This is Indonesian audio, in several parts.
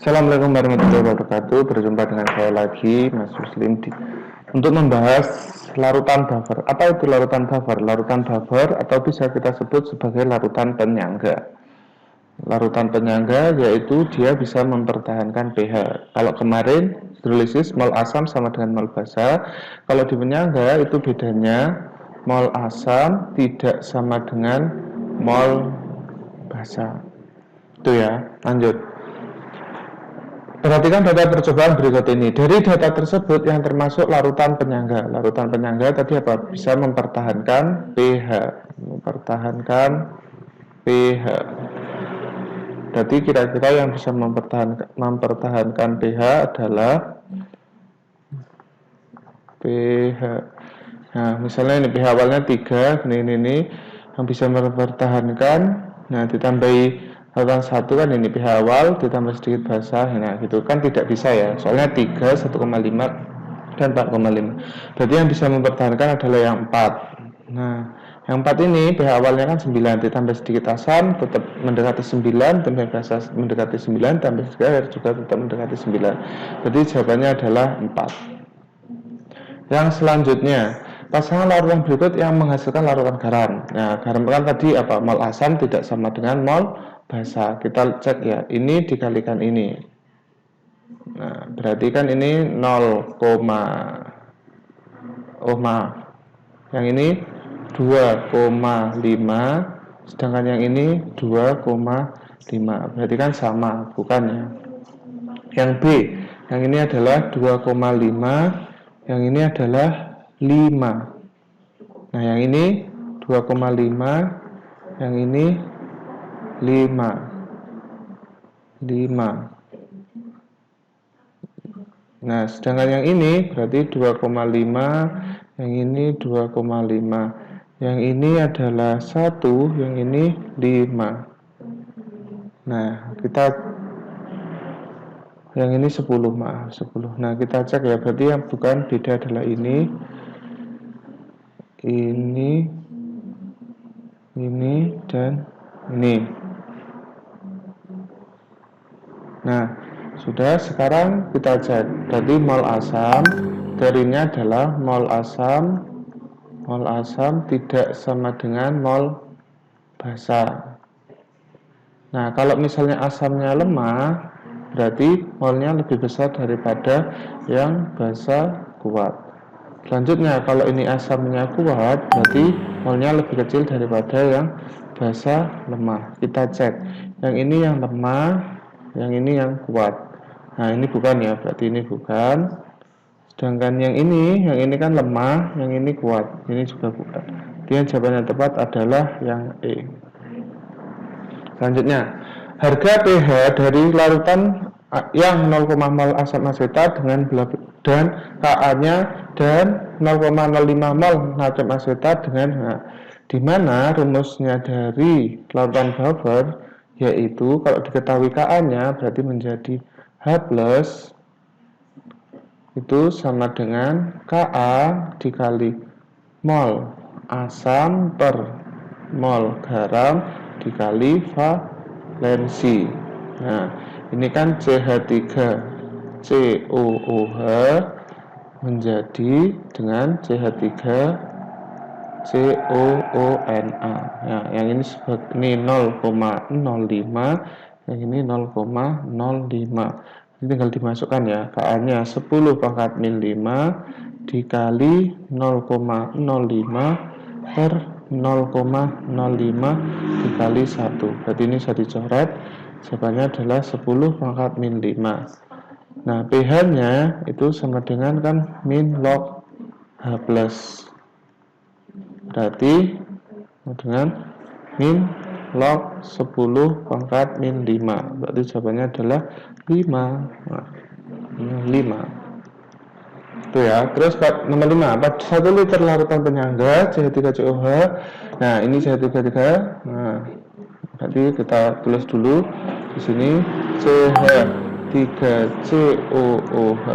Assalamualaikum warahmatullahi wabarakatuh. Berjumpa dengan saya lagi, Mas Muslim, untuk membahas larutan buffer. Apa itu larutan buffer? Larutan buffer atau bisa kita sebut sebagai larutan penyangga. Larutan penyangga yaitu dia bisa mempertahankan pH. Kalau kemarin hidrolisis mol asam sama dengan mol basa. Kalau di penyangga itu bedanya mol asam tidak sama dengan mol basa. Itu ya. Lanjut. Perhatikan data percobaan berikut ini. Dari data tersebut yang termasuk larutan penyangga. Larutan penyangga tadi apa? Bisa mempertahankan pH. Mempertahankan pH. Jadi kira-kira yang bisa mempertahankan pH adalah pH. Nah, misalnya ini pH awalnya 3, ini yang bisa mempertahankan. Nah, ditambahi larutan 1 kan ini pH awal ditambah sedikit basah. Nah, gitu kan tidak bisa ya. Soalnya 3, 1,5 dan 4,5. Berarti yang bisa mempertahankan adalah yang 4. Nah, yang 4 ini pH awalnya kan 9 ditambah sedikit asam tetap mendekati 9, tambah basah mendekati 9, tambah sedikit air juga tetap mendekati 9. Jadi jawabannya adalah 4. Yang selanjutnya, pasangan larutan berikut yang menghasilkan larutan garam. Nah, garam kan tadi apa? Mol asam tidak sama dengan mol basa. Kita cek ya, ini dikalikan ini. Nah, berarti kan ini 0, oh maaf, yang ini 2,5, sedangkan yang ini 2,5. Berarti kan sama, bukan ya? Yang B, yang ini adalah 2,5, yang ini adalah 5. Nah, yang ini 2,5, yang ini 5. Nah, sedangkan yang ini berarti 2,5, yang ini 2,5. Yang ini adalah 1, yang ini 5. Nah, yang ini 10, maaf, 10. Nah, kita cek ya, berarti yang bukan beda adalah ini, dan ini. Nah, sudah, sekarang kita cek. Berarti mol asam, teorinya adalah mol asam tidak sama dengan mol basa. Nah, kalau misalnya asamnya lemah, berarti molnya lebih besar daripada yang basa kuat. Selanjutnya, kalau ini asamnya kuat, berarti molnya lebih kecil daripada yang basa lemah. Kita cek. Yang ini yang lemah, yang ini yang kuat. Nah, ini bukan ya, berarti ini bukan. Sedangkan yang ini kan lemah, yang ini kuat. Ini juga bukan. Jadi jawaban yang tepat adalah yang E. Selanjutnya, harga pH dari larutan yang 0, mol asam asetat dengan dan Ka-nya dan 0,05 mol natrium asetat dengan di mana rumusnya dari larutan buffer yaitu kalau diketahui Ka-nya berarti menjadi H+ itu sama dengan Ka dikali mol asam per mol garam dikali valensi. Nah, ini kan CH3COOH menjadi dengan CH3COONA. Nah, yang ini ini 0,05, yang ini 0,05. Ini tinggal dimasukkan ya. Ka-nya 10 pangkat min 5 dikali 0,05 per 0,05 dikali 1. Berarti ini bisa dicoret. Jawabannya adalah 10 pangkat min 5. Nah, pH-nya itu sama dengan kan min log H+. Berarti dengan min log 10 pangkat min 5. Berarti jawabannya adalah 5. Nah, 5. Itu ya. Terus nomor 5, 1 liter larutan penyangga CH3COH. Nah, ini CH3. Nah, berarti kita tulis dulu di sini CH3COOH.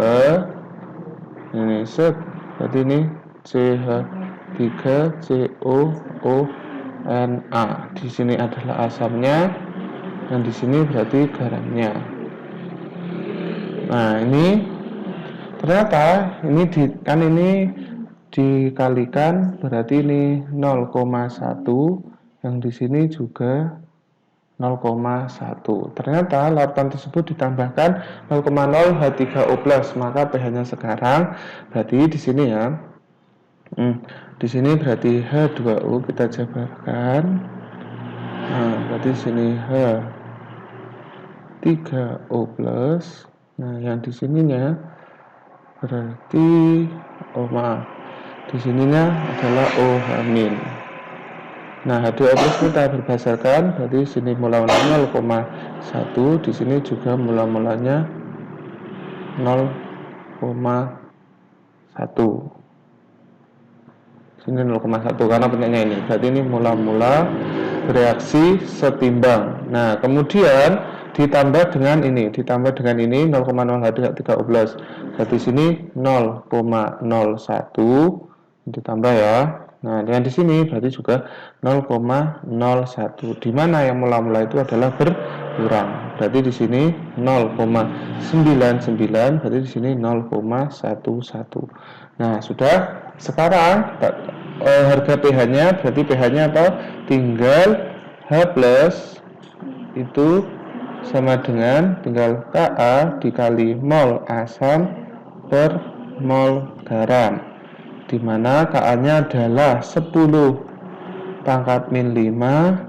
Ini set. Berarti ini CH3COONA. Di sini adalah asamnya, dan di sini berarti garamnya. Nah, ini ternyata ini ini dikalikan berarti ini 0,1, yang di sini juga 0,1. Ternyata lautan tersebut ditambahkan 0,0 H3O+, maka pH-nya sekarang berarti di sini ya. Di sini berarti H2O kita jabarkan. Nah, berarti di sini H3O+. Nah, yang di sininya berarti di sininya adalah OH-. Nah, H2O+ kita berbasarkan berarti sini mula-mulanya 0,1, di sini juga mula-mulanya 0,1. Sini 0,1 karena penyaknya ini. Berarti ini mula-mula bereaksi setimbang. Nah, kemudian ditambah dengan ini 0,0 H3O+. Berarti sini 0,01 ditambah ya. Nah, dengan di sini berarti juga 0,01. Di mana yang mula-mula itu adalah berkurang. Berarti di sini 0,99, berarti di sini 0,11. Nah, sudah. Sekarang harga pH-nya berarti pH-nya apa? Tinggal H+ itu sama dengan tinggal Ka dikali mol asam per mol garam, di mana Ka-nya adalah 10 pangkat min 5,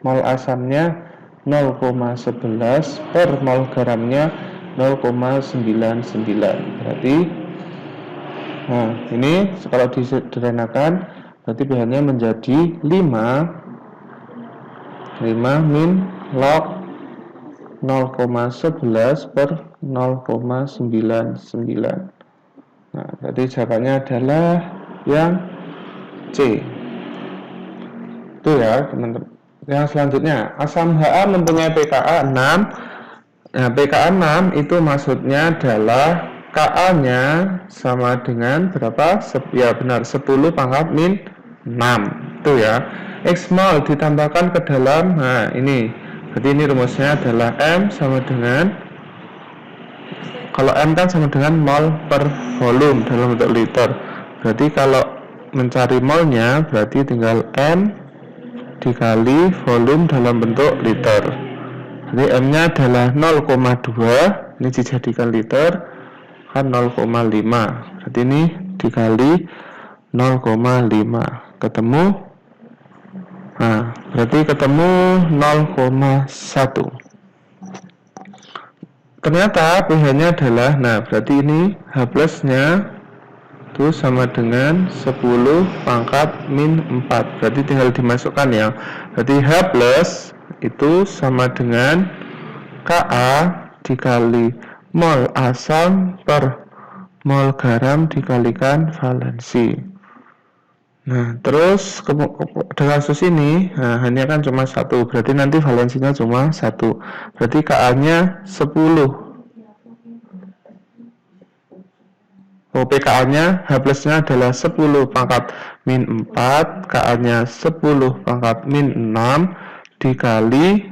mol asamnya 0,11 per mol garamnya 0,99. Berarti ini kalau disederhanakan berarti pH-nya menjadi 5 min log 0,11 per 0,99. Nah, berarti jawabannya adalah yang C. Itu ya, teman-teman. Yang selanjutnya, asam Ha mempunyai pKa 6. Nah, pKa 6 itu maksudnya adalah Ka-nya sama dengan berapa? Ya benar, 10 pangkat min 6. Itu ya. X mol ditambahkan ke dalam. Nah, ini. Berarti ini rumusnya adalah M sama dengan, kalau M kan sama dengan mol per volume dalam bentuk liter. Berarti kalau mencari molnya berarti tinggal M dikali volume dalam bentuk liter. Jadi M-nya adalah 0,2. Ini dijadikan liter. Kan 0,5, berarti ini dikali 0,5 ketemu. Nah, berarti ketemu 0,1. Ternyata pH-nya adalah, nah berarti ini H+ nya itu sama dengan 10 pangkat min 4. Berarti tinggal dimasukkan ya. Berarti H+ itu sama dengan Ka dikali mol asam per mol garam dikalikan valensi. Nah, terus dengan kasus ini, nah hanya kan cuma 1, berarti nanti valensinya cuma 1. Berarti Ka-nya 10. pKa-nya H+-nya adalah 10 pangkat min 4, Ka-nya 10 pangkat min 6 dikali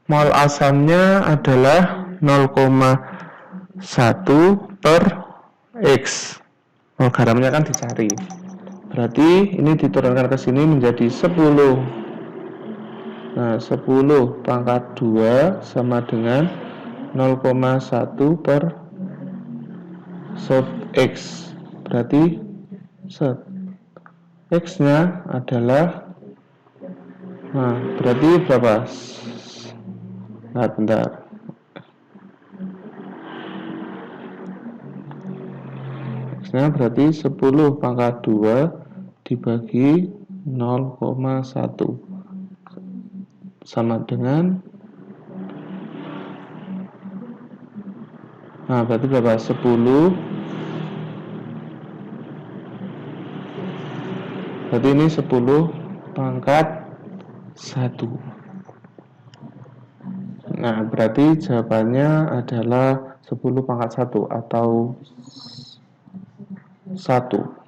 mol asamnya adalah 0,1 per X. Mol garamnya kan dicari. Berarti ini diturunkan ke sini menjadi 10. Nah, 10 pangkat 2 sama dengan 0,1 per sub X. Berarti X-nya adalah, nah, berarti berapa? Nah, bentar. X-nya berarti 10 pangkat 2 dibagi 0,1 sama dengan, nah berarti berapa? 10. Berarti ini 10 pangkat 1. Nah, berarti jawabannya adalah 10 pangkat 1 atau 1.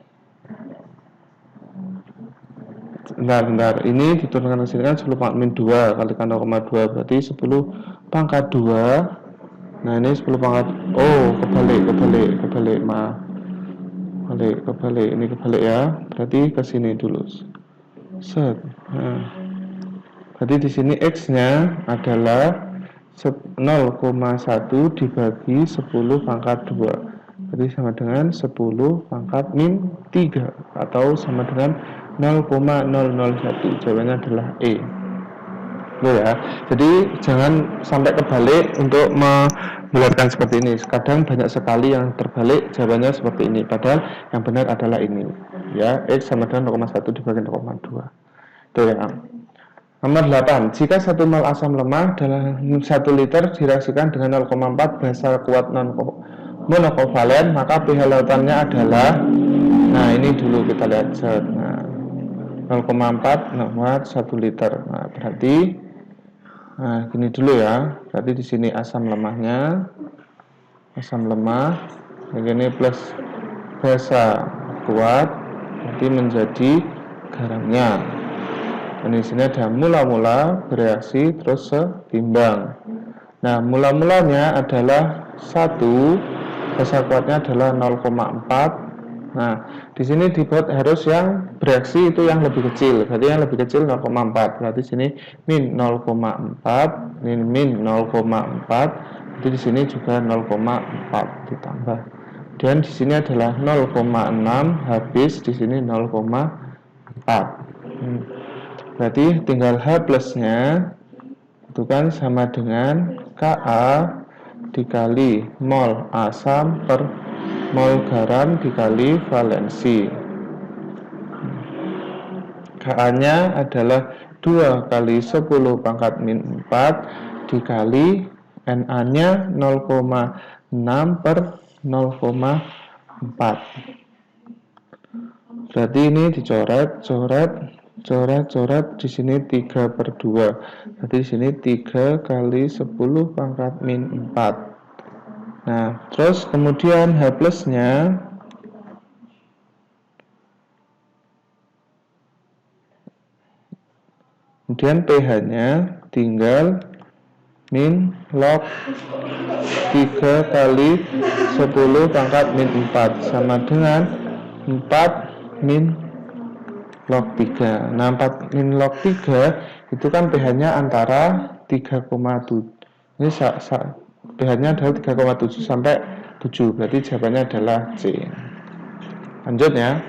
Bentar. Ini diturunkan ke sini kan 10 pangkat min 2 kalikan 0,2, berarti 10 pangkat 2 Nah ini 10 pangkat, oh kebalik, maaf, kebalik, ini kebalik ya, berarti ke sini dulu, set. Nah, berarti di sini x-nya adalah 0,1 dibagi 10 pangkat 2, berarti sama dengan 10 pangkat min 3 atau sama dengan 0,001. Jawabannya adalah E. Loh ya, jadi jangan sampai kebalik untuk membulatkan seperti ini. Kadang banyak sekali yang terbalik jawabannya seperti ini, padahal yang benar adalah ini ya, X sama dengan 0,1 dibagi 0,2. Itu ya. Nomor 8, jika 1 mol asam lemah dalam 1 liter direaksikan dengan 0,4 basa kuat monokovalen, maka pH lautannya adalah, nah ini dulu kita lihat, nah 0,4 nomor 1 liter. Nah berarti, nah gini dulu ya, berarti di sini asam lemahnya, asam lemah, ini plus basa kuat, berarti menjadi garamnya. Dan di sini ada mula-mula bereaksi terus setimbang. Nah, mula-mulanya adalah 1, basa kuatnya adalah 0,4. Nah, di sini dibuat harus yang bereaksi itu yang lebih kecil. Berarti yang lebih kecil 0,4. Berarti sini min 0,4, min 0,4. Jadi di sini juga 0,4 ditambah. Dan di sini adalah 0,6 habis di sini 0,4. Berarti tinggal H plusnya itu kan sama dengan Ka dikali mol asam per mol garam dikali valensi. Ka nya adalah 2 kali 10 pangkat min 4 dikali Na nya 0,6 per 0,4. Berarti ini dicoret, coret di sini 3/2. Berarti di sini 3 kali 10 pangkat min 4. Nah, terus kemudian H plusnya kemudian pH-nya tinggal min log 3 kali 10 pangkat min 4 sama dengan 4 min log 3. Nah, 4 min log 3 itu kan pH-nya antara 3,7. Ini pH-nya adalah 3,7 sampai 7. Berarti jawabannya adalah C. Lanjut ya.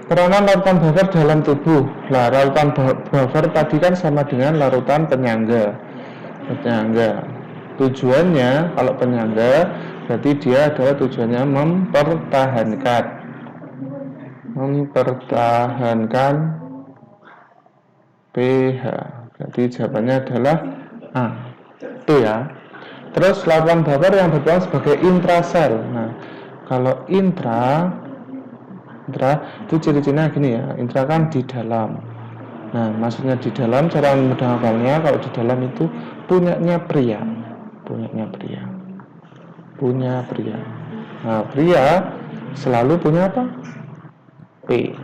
Peranan larutan buffer dalam tubuh. Nah, larutan buffer tadi kan sama dengan larutan penyangga. Tujuannya kalau penyangga berarti dia adalah tujuannya mempertahankan pH. Berarti jawabannya adalah A. Itu ya. Terus larutan buffer yang berperan sebagai intrasel. Nah, kalau intra itu ciri-cirinya gini ya. Intra kan di dalam. Nah, maksudnya di dalam, cara memudahkannya kalau di dalam itu punyanya pria. Nah, pria selalu punya apa? P.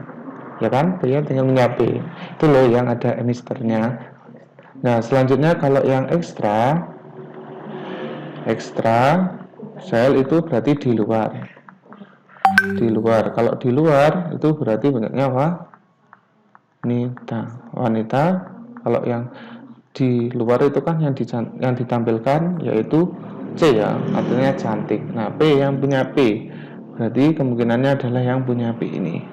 Ya kan? Pria tinggal punya P. Itu loh yang ada emisternya. Nah, selanjutnya kalau yang ekstra sel itu berarti di luar. Kalau di luar itu berarti banyaknya apa? Wanita. Kalau yang di luar itu kan yang ditampilkan yaitu C ya, artinya cantik. Nah, P yang punya P berarti kemungkinannya adalah yang punya P ini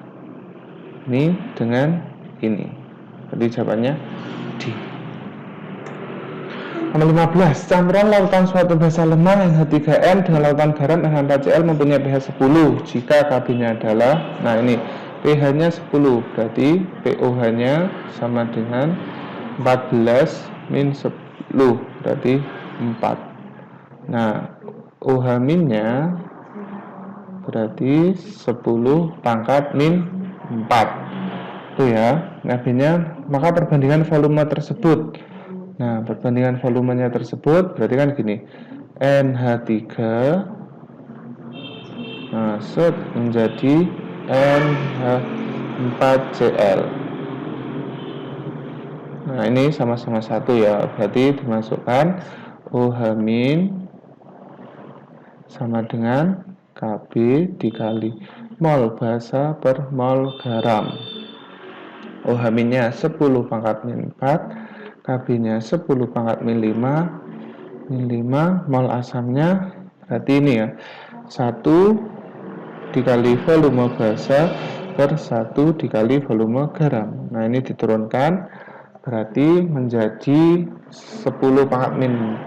dengan ini. Jadi jawabannya D. Nomor 15, campuran lautan suatu basa lemah NH3N dengan lautan garam NH4Cl mempunyai pH 10 jika Kb-nya adalah, nah ini pH-nya 10, berarti pOH-nya sama dengan 14 min 10, berarti 4. Nah, OH-nya berarti 10 pangkat min 4. Itu ya, Kb-nya, maka perbandingan volume tersebut. Nah, perbandingan volumenya tersebut berarti kan gini, NH3 menjadi NH4Cl. Nah, ini sama-sama 1 ya, berarti dimasukkan OH min sama dengan KB dikali mol basa per mol garam. OH-nya 10 pangkat min 4, KB-nya 10 pangkat min 5, mol asamnya berarti ini ya, 1 dikali volume basa per 1 dikali volume garam. Nah, ini diturunkan berarti menjadi 10 pangkat min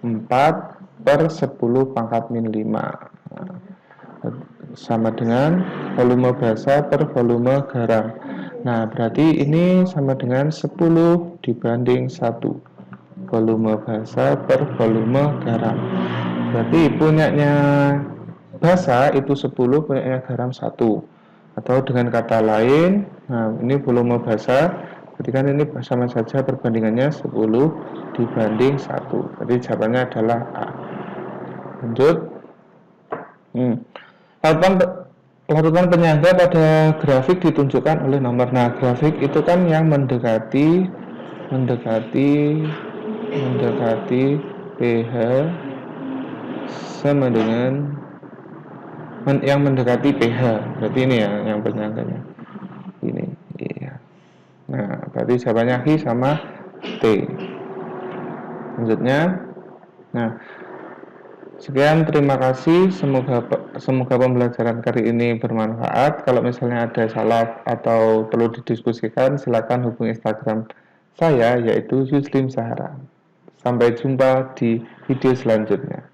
4 per 10 pangkat min 5, sama dengan volume basa per volume garam. Nah, berarti ini sama dengan 10 dibanding 1 volume basa per volume garam. Berarti punyanya basa itu 10, punyanya garam 1. Atau dengan kata lain, nah ini volume basa, berarti kan ini sama saja perbandingannya 10 dibanding 1. Jadi jawabannya adalah A. Lanjut. Larutan penyangga pada grafik ditunjukkan oleh nomor. Nah, grafik itu kan yang mendekati pH sama dengan yang mendekati pH. Berarti ini ya yang penyangganya. Ini. Iya. Nah, berarti jawabannya Hi sama T. Lanjutnya. Nah, sekian, terima kasih. Semoga pembelajaran kali ini bermanfaat. Kalau misalnya ada salah atau perlu didiskusikan, silakan hubungi Instagram saya, yaitu Yuslim Sahara. Sampai jumpa di video selanjutnya.